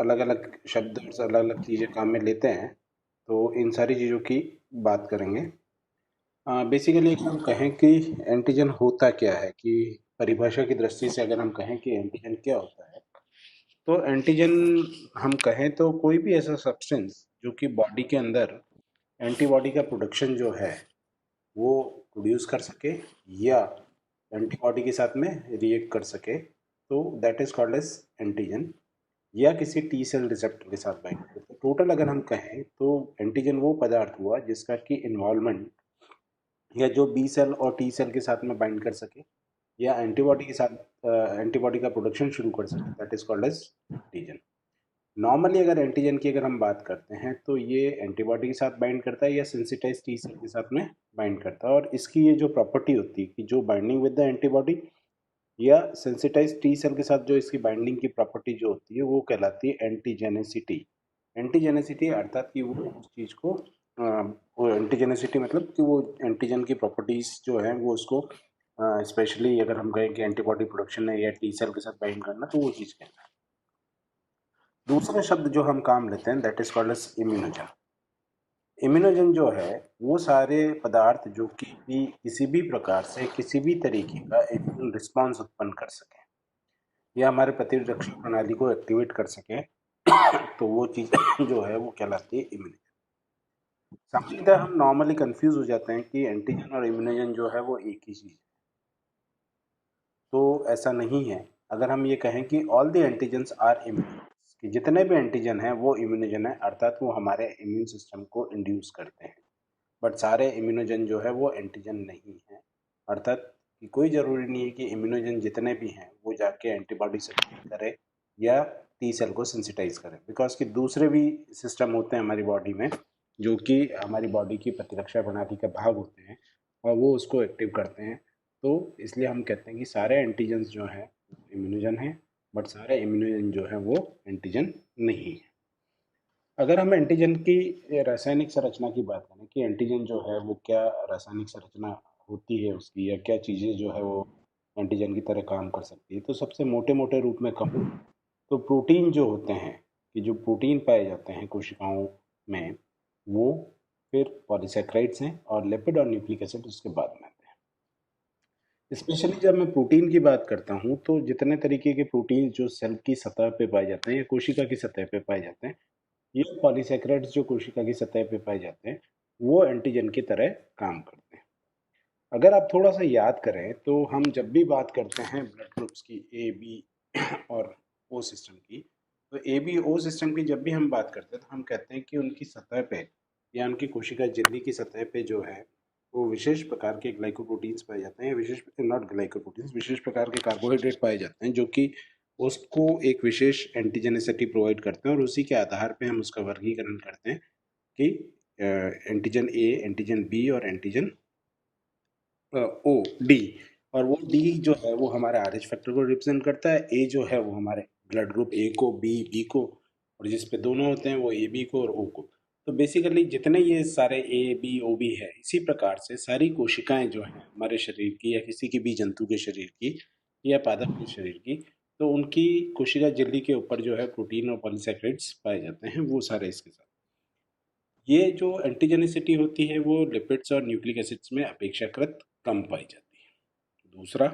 अलग अलग शब्द और अलग अलग चीज़ें काम में लेते हैं, तो इन सारी चीज़ों की बात करेंगे। बेसिकली हम कहें कि एंटीजन होता क्या है, कि परिभाषा की दृष्टि से अगर हम कहें कि एंटीजन क्या होता है, तो एंटीजन हम कहें तो कोई भी ऐसा सब्सटेंस जो कि बॉडी के अंदर एंटीबॉडी का प्रोडक्शन जो है वो प्रोड्यूस कर सके या एंटीबॉडी के साथ में रिएक्ट कर सके, तो that is called as antigen, या किसी टी सेल रिसेप्टर के साथ बाइंड करे। तो टोटल अगर हम कहें तो एंटीजन वो पदार्थ हुआ जिसका कि इन्वॉल्वमेंट या जो बी सेल और टी सेल के साथ में बाइंड कर सके या एंटीबॉडी के साथ एंटीबॉडी का प्रोडक्शन शुरू कर सके, that is called as antigen. Normally अगर एंटीजन की अगर हम बात करते हैं तो ये एंटीबॉडी के साथ बाइंड करता है या सेंसिटाइज टी सेल के साथ में बाइंड करता है, और इसकी ये जो प्रॉपर्टी होती है कि जो बाइंडिंग विद द एंटीबॉडी या सेंसिटाइज टी सेल के साथ जो इसकी बाइंडिंग की प्रॉपर्टी जो होती है वो कहलाती है एंटीजेनेसिटी। एंटीजेनेसिटी अर्थात कि वो उस चीज़ को वो एंटीजेनेसिटी मतलब कि वो एंटीजन की प्रॉपर्टीज जो है वो उसको स्पेशली अगर हम कहें कि एंटीबॉडी प्रोडक्शन है या टी सेल के साथ बाइंड करना, तो वो चीज़ कहना है। दूसरा शब्द जो हम काम लेते हैं that is called as immunogen. Immunogen जो है वो सारे पदार्थ जो कि किसी भी प्रकार से किसी भी तरीके का इम्यून रिस्पॉन्स उत्पन्न कर सके या हमारे प्रतिरक्षा प्रणाली को एक्टिवेट कर सके, तो वो चीज़ जो है वो कहलाती है इम्यूनोजन। सामान्यतः हम नॉर्मली कंफ्यूज हो जाते हैं कि एंटीजन और इम्यूनोजन जो है वो एक ही चीज़ है, तो ऐसा नहीं है। अगर हम ये कहें कि all the antigens are immune, कि जितने भी एंटीजन हैं वो इम्यूनोजन है, अर्थात वो हमारे इम्यून सिस्टम को इंड्यूस करते हैं, बट सारे इम्यूनोजन जो है वो एंटीजन नहीं है। अर्थात कि कोई ज़रूरी नहीं है कि इम्यूनोजन जितने भी हैं वो जाके एंटीबॉडी से बाइंड करे या टी सेल को सेंसिटाइज करे, बिकॉज कि दूसरे भी सिस्टम होते हैं हमारी बॉडी में जो कि हमारी बॉडी की प्रतिरक्षा प्रणाली का भाग होते हैं और वो उसको एक्टिव करते हैं। तो इसलिए हम कहते हैं कि सारे एंटीजन्स जो हैं इम्यूनोजन हैं, बट सारे इम्यूनोजन जो हैं वो एंटीजन नहीं है। अगर हम एंटीजन की रासायनिक संरचना की बात करें कि एंटीजन जो है वो क्या रासायनिक संरचना होती है उसकी, या क्या चीज़ें जो है वो एंटीजन की तरह काम कर सकती है, तो सबसे मोटे मोटे रूप में कहूँ तो प्रोटीन जो होते हैं, कि जो प्रोटीन पाए जाते हैं कोशिकाओं में, वो फिर पॉलीसेक्राइड्स हैं, और लिपिड और न्यूक्लिक एसिड उसके बाद में आते हैं। स्पेशली जब मैं प्रोटीन की बात करता हूँ तो जितने तरीके के प्रोटीन जो सेल की सतह पे पाए जाते हैं या कोशिका की सतह पे पाए जाते हैं, ये पॉलीसेकेराइड्स जो कोशिका की सतह पे पाए जाते हैं वो एंटीजन की तरह काम करते हैं। अगर आप थोड़ा सा याद करें तो हम जब भी बात करते हैं ब्लड ग्रुप्स की, ए बी और ओ सिस्टम की, तो ए बी ओ सिस्टम की जब भी हम बात करते हैं तो हम कहते हैं कि उनकी सतह पे या उनकी कोशिका झिल्ली की सतह पे जो है वो विशेष प्रकार के ग्लाइकोप्रोटीन्स पाए जाते हैं, विशेष नॉट ग्लाइकोप्रोटीन्स, विशेष प्रकार के कार्बोहाइड्रेट पाए जाते हैं जो कि उसको एक विशेष एंटीजेनिसिटी प्रोवाइड करते हैं, और उसी के आधार पे हम उसका वर्गीकरण करते हैं कि एंटीजन ए, एंटीजन बी और एंटीजन ओ डी। और वो डी जो है वो हमारे आर एच फैक्टर को रिप्रेजेंट करता है, ए जो है वो हमारे ब्लड ग्रुप ए को, बी को, और जिस पे दोनों होते हैं वो ए बी को और ओ को। तो बेसिकली जितने ये सारे ए बी ओ बी है, इसी प्रकार से सारी कोशिकाएं जो हैं हमारे शरीर की या किसी की भी जंतु के शरीर की या पादप के शरीर की, तो उनकी कोशिका झिल्ली के ऊपर जो है प्रोटीन और पॉलीसैकेराइड्स पाए जाते हैं, वो सारे इसके साथ। ये जो एंटीजेनिसिटी होती है वो लिपिड्स और न्यूक्लिक एसिड्स में अपेक्षाकृत कम पाई जाती है। दूसरा,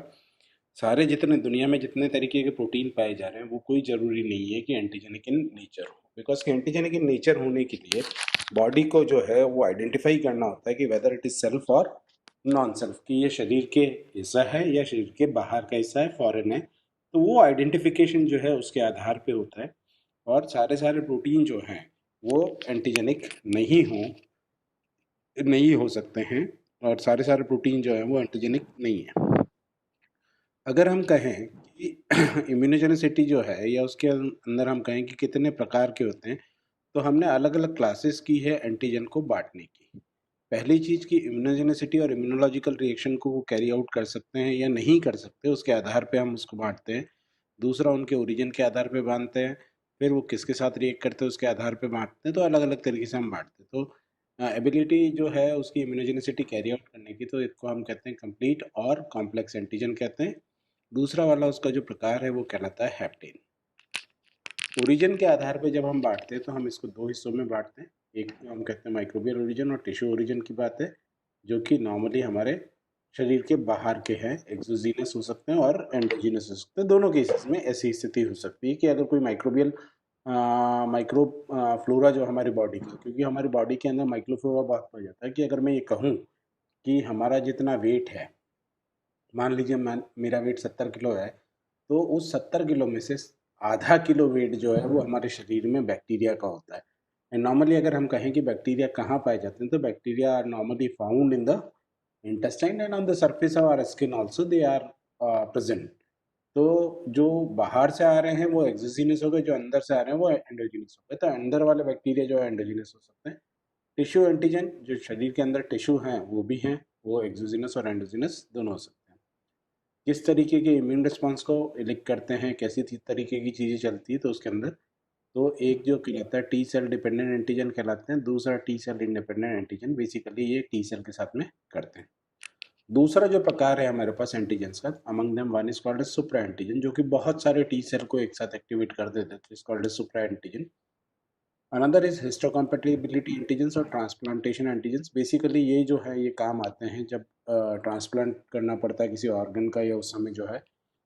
सारे जितने दुनिया में जितने तरीके के प्रोटीन पाए जा रहे हैं वो कोई ज़रूरी नहीं है कि एंटीजेनिक इन नेचर हो, बिकॉज कि एंटीजेनिक इन नेचर होने के लिए बॉडी को जो है वो आइडेंटिफाई करना होता है कि वेदर इट इज सेल्फ और नॉन सेल्फ, कि ये शरीर के हिस्सा है या शरीर के बाहर का हिस्सा है, फॉरेन है। तो वो आइडेंटिफिकेशन जो है उसके आधार पे होता है, और सारे सारे प्रोटीन जो हैं वो एंटीजेनिक नहीं हो सकते हैं, और सारे सारे प्रोटीन जो है वो एंटीजेनिक नहीं है। अगर हम कहें कि इम्यूनोजेनिसिटी जो है या उसके अंदर हम कहें कि कितने प्रकार के होते हैं, तो हमने अलग अलग क्लासेस की है एंटीजन को बांटने की। पहली चीज़ कि इम्यूनोजेनिसिटी और इम्यूनोलॉजिकल रिएक्शन को वो कैरी आउट कर सकते हैं या नहीं कर सकते, उसके आधार पे हम उसको बांटते हैं। दूसरा, उनके ओरिजिन के आधार पे बांटते हैं। फिर वो किसके साथ रिएक्ट करते हैं उसके आधार पे बांटते हैं। तो अलग अलग तरीके से हम बांटते हैं। तो एबिलिटी जो है उसकी इम्यूनोजेनिसिटी कैरी आउट करने की, तो इसको हम कहते हैं कंप्लीट और कॉम्प्लेक्स एंटीजन कहते हैं। दूसरा वाला उसका जो प्रकार है वो कहलाता है हैप्टेन। ओरिजिन के आधार पे जब हम बांटते हैं तो हम इसको दो हिस्सों में बांटते हैं। एक को हम कहते हैं माइक्रोबियल ओरिजिन और टिश्यू ओरिजिन की बात है, जो कि नॉर्मली हमारे शरीर के बाहर के हैं, एक्सोजीनस हो सकते हैं और एंडोजीनस हो सकते हैं। दोनों केसेस में ऐसी स्थिति हो सकती है कि अगर कोई माइक्रोबियल माइक्रो फ्लोरा जो हमारी बॉडी का, क्योंकि हमारी बॉडी के अंदर माइक्रोफ्लोरा बहुत पाया जाता है, कि अगर मैं ये कहूँ कि हमारा जितना वेट है, मान लीजिए मेरा वेट 70 किलो है, तो उस 70 किलो में से आधा किलो वेट जो है वो हमारे शरीर में बैक्टीरिया का होता है। एंड नॉर्मली अगर हम कहें कि बैक्टीरिया कहाँ पाए जाते हैं, तो bacteria are normally found in the intestine and on the surface of our skin also they are present। तो जो बाहर से आ रहे हैं वो एक्सोजीनस हो गए, जो अंदर से आ रहे हैं वो एंडोजीनस हो गए। तो अंदर वाले बैक्टीरिया जो है एंडोजीनस हो सकते हैं। टिश्यू एंटीजन जो शरीर के अंदर टिश्यू हैं वो भी हैं, वो एक्सोजीनस और एंडोजीनस दोनों हो सकते हैं। किस तरीके के इम्यून रिस्पॉन्स को लिंक करते हैं, कैसी तरीके की चीज़ें चलती है तो उसके अंदर, तो एक जो कहलाता है टी सेल डिपेंडेंट एंटीजन कहलाते हैं, दूसरा T cell independent antigen. Basically ये टी सेल के साथ में करते हैं। दूसरा जो प्रकार है हमारे पास एंटीजेंस का, among them one is called as supra antigen, जो कि बहुत सारे टी सेल को एक साथ एक्टिवेट कर देते हैं, is called as supra antigen. Another is histocompatibility antigens और ट्रांसप्लांटेशन एंटीजेंस। बेसिकली ये जो है ये काम आते हैं जब ट्रांसप्लांट करना पड़ता है किसी ऑर्गन का, या उस समय जो है।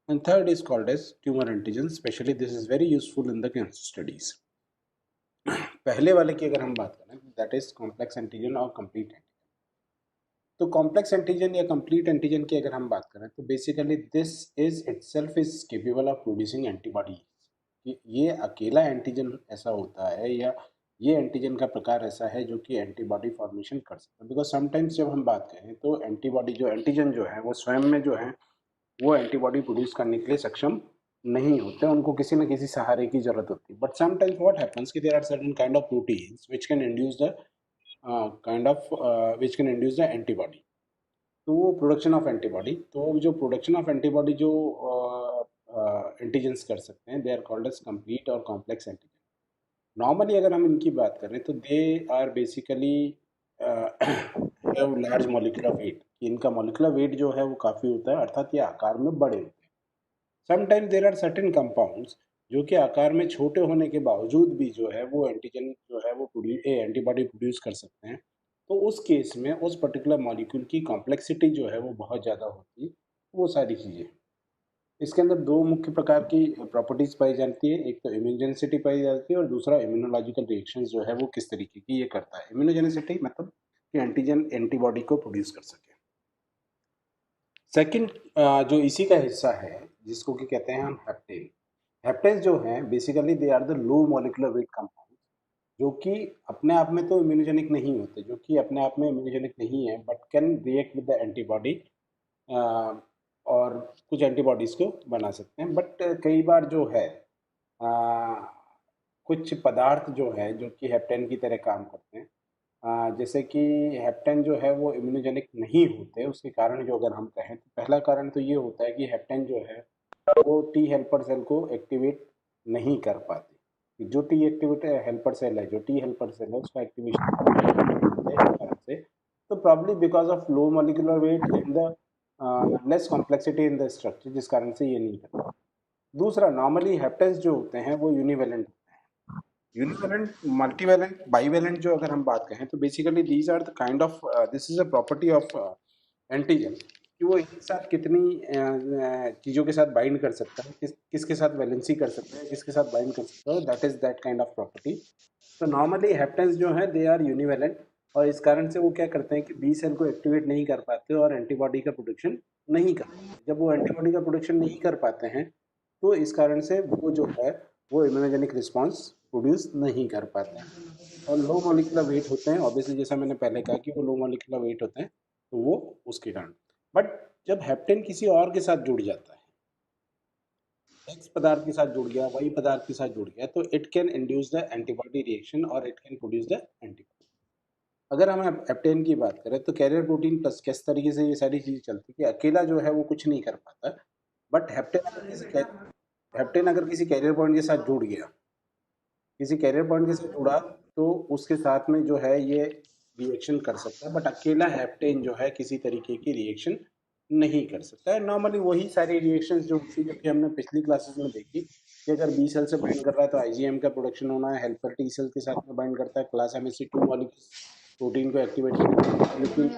And third is called as tumour antigen. Specially this is very useful in the cancer studies. पहले वाले की अगर हम बात करें, दैट इज कॉम्प्लेक्स एंटीजन और कंप्लीट एंटीजन। तो कॉम्प्लेक्स एंटीजन या कंप्लीट एंटीजन की अगर हम बात करें, तो basically this is itself is capable of producing antibody. कि ये अकेला एंटीजन ऐसा होता है, या ये एंटीजन का प्रकार ऐसा है जो कि एंटीबॉडी फॉर्मेशन कर सकता है। बिकॉज समटाइम्स जब हम बात करें तो एंटीबॉडी जो एंटीजन जो है वो स्वयं में जो है वो एंटीबॉडी प्रोड्यूस करने के लिए सक्षम नहीं होते, उनको किसी न किसी सहारे की जरूरत होती है। बट समटाइम्स व्हाट हैपेंस कि there are certain kind of proteins which can induce the which can induce the antibody। तो वो प्रोडक्शन ऑफ एंटीबॉडी, तो जो प्रोडक्शन ऑफ एंटीबॉडी जो एंटीजेंस कर सकते हैं, they are called as complete और कॉम्प्लेक्स एंटीजन। नॉर्मली अगर हम इनकी बात करें तो they are basically have large molecular weight. इनका मॉलिक्यूलर वेट जो है वो काफ़ी होता है, अर्थात ये आकार में बड़े होते हैं। Sometime there are certain compounds जो कि आकार में छोटे होने के बावजूद भी जो है वो एंटीजन जो है वो एंटीबॉडी प्रोड्यूस कर सकते हैं। तो उस केस में उस पर्टिकुलर मॉलिक्यूल की कॉम्प्लेक्सिटी जो है वो बहुत ज़्यादा होती है। वो सारी चीज़ें, इसके अंदर दो मुख्य प्रकार की प्रॉपर्टीज पाई जाती है। एक तो इम्यूनोजेनिसिटी पाई जाती है और दूसरा इम्यूनोलॉजिकल रिएक्शंस जो है वो किस तरीके की ये करता है। इम्यूनोजेनिसिटी मतलब कि एंटीजन एंटीबॉडी को प्रोड्यूस कर सके। सेकंड जो इसी का हिस्सा है जिसको कि कहते हैं हम हेप्टेन। हेप्टेन जो है basically they are the low molecular weight compound, जो कि अपने आप में तो इम्यूनोजेनिक नहीं होते, जो कि अपने आप में इम्यूनोजेनिक नहीं है, but can react with the antibody और कुछ एंटीबॉडीज़ को बना सकते हैं। बट कई बार जो है कुछ पदार्थ जो है जो कि हेप्टेन की तरह काम करते हैं, जैसे कि हेप्टेन जो है वो इम्यूनोजेनिक नहीं होते। उसके कारण जो अगर हम कहें तो पहला कारण तो ये होता है कि हेप्टेन जो है वो टी हेल्पर सेल को एक्टिवेट नहीं कर पाते। जो टी एक्टिवेट हेल्पर सेल है, जो टी हेल्पर सेल है उसका एक्टिवेशन से, तो probably because of low molecular wait in the less complexity in the structure, जिस कारण से ये नहीं करता। दूसरा, नॉर्मली हेप्टेन्स जो होते हैं वो यूनिवेलेंट होते हैं। यूनिवेलेंट, मल्टीवेलेंट, बाईवेलेंट जो अगर हम बात करें तो basically these are the kind of, this is a property of antigen, कि वो एक साथ कितनी चीज़ों के साथ बाइंड कर सकता है, किसके साथ वैलेंसी कर सकता है, किसके साथ बाइंड कर सकता है, that is that kind of property. तो नॉर्मली हेप्टेन्स जो है दे आर यूनिवेलेंट, और इस कारण से वो क्या करते हैं कि बी सेल को एक्टिवेट नहीं कर पाते और एंटीबॉडी का प्रोडक्शन नहीं कर पाते। जब वो एंटीबॉडी का प्रोडक्शन नहीं कर पाते हैं तो इस कारण से वो जो है वो इम्यूनोजेनिक रिस्पॉन्स प्रोड्यूस नहीं कर पाते हैं, और लो मॉलिक्यूलर वेट होते हैं। ऑब्वियसली जैसा मैंने पहले कहा कि वो लो मॉलिक्यूलर वेट होते हैं, तो वो उसके कारण। बट जब हेप्टेन किसी और के साथ जुड़ जाता है, एक्स पदार्थ के साथ जुड़ गया, वाई पदार्थ के साथ जुड़ गया, तो it can induce the antibody reaction और it can produce the antibody. अगर हम हेप्टेन की बात करें तो कैरियर प्रोटीन प्लस किस तरीके से ये सारी चीज़ें चलती है कि अकेला जो है वो कुछ नहीं कर पाता। बट हेप्टेन अगर किसी कैरियर पॉइंट के साथ जुड़ गया, किसी कैरियर पॉइंट के साथ जुड़ा, तो उसके साथ में जो है ये रिएक्शन कर सकता है। बट अकेला हेप्टेन जो है किसी तरीके की रिएक्शन नहीं कर सकता है। नॉर्मली वही सारी रिएक्शंस जो थी जो कि हमने पिछली क्लासेस में देखी, कि अगर बी सेल से बाइंड कर रहा है तो आईजीएम का प्रोडक्शन होना है, हेल्पर टी सेल के साथ में बाइंड करता है, क्लास एमएससी 2 मॉलिक्यूल्स प्रोटीन को एक्टिवेट करता है, लेकिन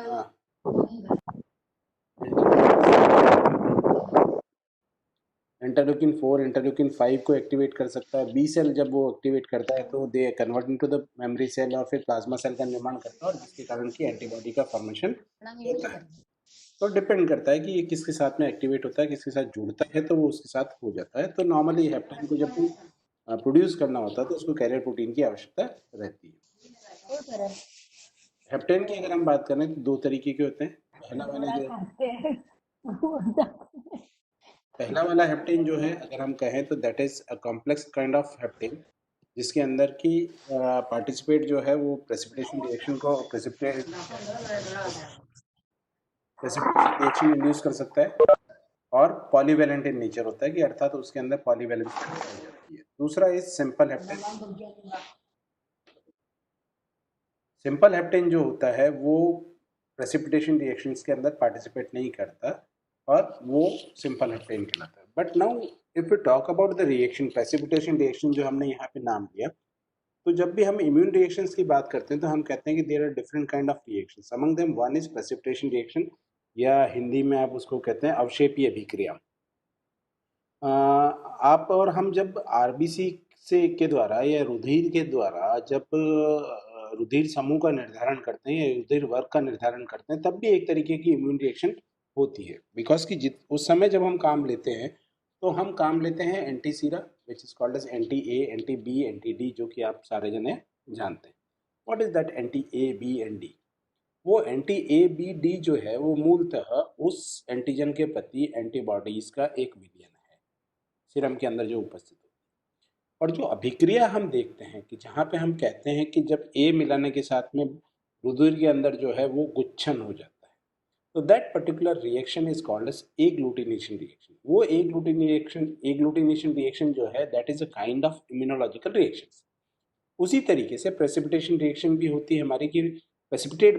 इंटरल्यूकिन 4 इंटरल्यूकिन 5 को एक्टिवेट कर सकता है। बी सेल जब वो एक्टिवेट करता है तो they convert into the memory cell और फिर प्लाज्मा सेल का निर्माण करता है, और जिसके कारण की एंटीबॉडी का फॉर्मेशन होता है। तो डिपेंड करता है कि ये किसके साथ में एक्टिवेट होता है, किसके साथ जुड़ता है, तो वो उसके साथ हो जाता है। तो नॉर्मली हेप्टेन को जब भी प्रोड्यूस करना होता है तो उसको कैरियर प्रोटीन की आवश्यकता रहती है। हेप्टेन की अगर हम बात करें तो दो तरीके के होते हैं। पहला वाला हेप्टेन जो है अगर हम कहें तो that is a complex kind of heptane, जिसके अंदर की पार्टिसिपेट जो है वो प्रेसिपिटेशन रिएक्शन को प्रेसिपिटेशन रिएक्शन इंड्यूस कर सकता है, और पॉलीवैलेंट इन नेचर होता है कि अर्थात उसके अंदर पॉलीवैलेंस पाई जाती है। दूसरा is simple heptane. Simple heptane जो होता है वो प्रेसिपिटेशन रिएक्शंस के अंदर पार्टिसिपेट नहीं करता, और वो सिंपल हेप्टेन कहलाता है। But now if you talk about the reaction, precipitation reaction जो हमने यहाँ पे नाम दिया, तो जब भी हम इम्यून रिएक्शंस की बात करते हैं तो हम कहते हैं कि there are different kind of reactions, among them one is precipitation reaction, या हिंदी में आप उसको कहते हैं अवक्षेपीय अभिक्रिया। आप और हम जब आरबीसी से के द्वारा या रुधिर के द्वारा जब रुधिर समूह का निर्धारण करते हैं या रुधिर वर्ग का निर्धारण करते हैं, तब भी एक तरीके की इम्यून रिएक्शन होती है। बिकॉज कि उस समय जब हम काम लेते हैं तो हम काम लेते हैं anti sera which is called as anti A, anti B, anti D, जो कि आप सारे जने जानते हैं। What is that anti A, B and D? वो एंटी ए, बी, डी जो है वो मूलतः उस एंटीजन के प्रति एंटीबॉडीज का एक विलयन है सीरम के अंदर जो उपस्थित होती है। और जो अभिक्रिया हम देखते हैं कि जहाँ पे हम कहते हैं कि जब ए मिलाने के साथ में रुधिर के अंदर जो है वो गुच्छन हो जाता है, तो that particular reaction is called as agglutination reaction. वो एग्लूटिनेशन रिएक्शन जो है that is a kind of immunological reaction. उसी तरीके से प्रेसिपिटेशन रिएक्शन भी होती है हमारी, कि प्रेसिपिटेट